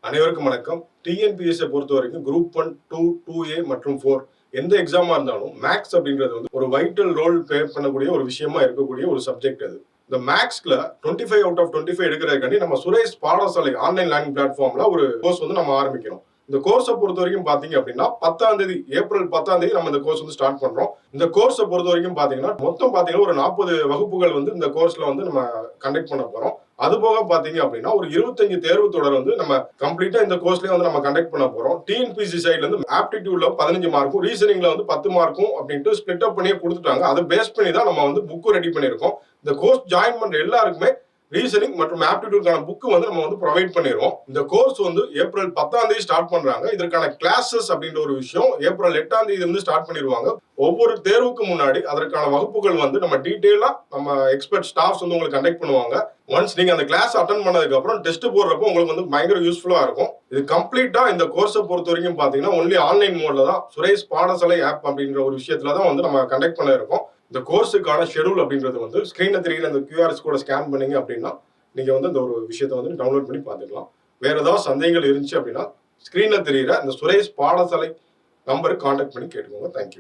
அனைவருக்கும் வணக்கம். டிஎன்பிஎஸ்ஸை பொறுத்த வரைக்கும் குரூப் 1, 2, 2A மற்றும் 4 எந்த எக்ஸாமா இருந்தாலும் மேக்ஸ் அப்படின்றது வந்து ஒரு வைட்டல் ரோல் ப்ளே பண்ணக்கூடிய ஒரு விஷயமா இருக்கக்கூடிய ஒரு சப்ஜெக்ட் அது. இந்த மேக்ஸ்ல 25 அவுட் ஆஃப் 25 எடுக்கிறதுக்காண்டி நம்ம சுரேஷ் பாடசாலை ஆன்லைன் லேர்னிங் பிளாட்ஃபார்ம்ல ஒரு கோர்ஸ் வந்து நம்ம ஆரம்பிக்கிறோம். இந்த கோர்ஸை பொறுத்த வரைக்கும் பாத்தீங்க அப்படின்னா ஏப்ரல் 10ஆம் தேதி நம்ம இந்த கோர்ஸ் வந்து ஸ்டார்ட் பண்றோம். இந்த கோர்ஸை பொறுத்த வரைக்கும் பாத்தீங்கன்னா மொத்தம் பாத்தீங்கன்னா ஒரு 40 வகுப்புகள் வந்து இந்த கோர்ஸ்ல வந்து நம்ம கண்டக்ட் பண்ண போறோம். அது போக பாத்தீங்க அப்படின்னா ஒரு 25 தேர்வு தொடர் வந்து நம்ம கம்ப்ளீட்டா இந்த கோர்ஸ்லயே வந்து நம்ம கண்டக்ட் பண்ண போறோம். டிஎன்பிஎஸ்சி சைட்ல இருந்து ஆப்டிடியூட்ல 15 மார்க்கும், ரீசனிங்ல வந்து 10 மார்க்கும் அப்படின்ட்டு ஸ்பிளிட் அப் பண்ணியே கொடுத்துட்டாங்க. அதை பேஸ் பண்ணி தான் நம்ம வந்து புக் ரெடி பண்ணிருக்கோம். இந்த கோர்ஸ் ஜாயின் பண்ற எல்லாருக்குமே ரீசனிங் மற்றும் ஆப்டிடியூட்கான புக் வந்து நம்ம வந்து ப்ரொவைட் பண்ணிடுவோம். இந்த கோர்ஸ் வந்து ஏப்ரல் 10ஆம் தேதி ஸ்டார்ட் பண்றாங்க. இதற்கான கிளாஸஸ் அப்படின்ற ஒரு விஷயம் ஏப்ரல் 8ஆம் தேதி இருந்து ஸ்டார்ட் பண்ணிடுவாங்க. ஒவ்வொரு தேர்வுக்கு முன்னாடி அதற்கான வகுப்புகள் வந்து நம்ம டீடைலா நம்ம எக்ஸ்பர்ட் ஸ்டாஃப்ஸ் வந்து உங்களுக்கு கண்டக்ட் பண்ணுவாங்க. ஒன்ஸ் நீங்க அந்த கிளாஸ் அட்டெண்ட் பண்ணதுக்கு அப்புறம் டெஸ்ட் போடுறப்போ உங்களுக்கு வந்து பயங்கர யூஸ்ஃபுல்லா இருக்கும். இது கம்ப்ளீட்டா இந்த கோர்ஸை பொறுத்த வரைக்கும் பாத்தீங்கன்னா ஒன்லி ஆன்லைன் மோட்ல தான் சுரேஷ் பாடசாலை ஆப் அப்படின்ற ஒரு விஷயத்துல தான் வந்து நம்ம கண்டக்ட் பண்ண இருக்கோம். இந்த கோர்ஸுக்கான ஷெடியூல் அப்படின்றது வந்து ஸ்கிரீன்ல தெரியுற அந்த கியூஆர்எஸ் கோட ஸ்கேன் பண்ணீங்க அப்படின்னா நீங்க வந்து இந்த ஒரு விஷயத்தை வந்து டவுன்லோட் பண்ணி பார்த்துக்கலாம். வேற ஏதாவது சந்தேகங்கள் இருந்துச்சு அப்படின்னா ஸ்கிரீன்ல தெரியுற இந்த சுரேஷ் பாடசாலை நம்பருக்கு கான்டாக்ட் பண்ணி கேட்டுக்கோங்க. தேங்க்யூ.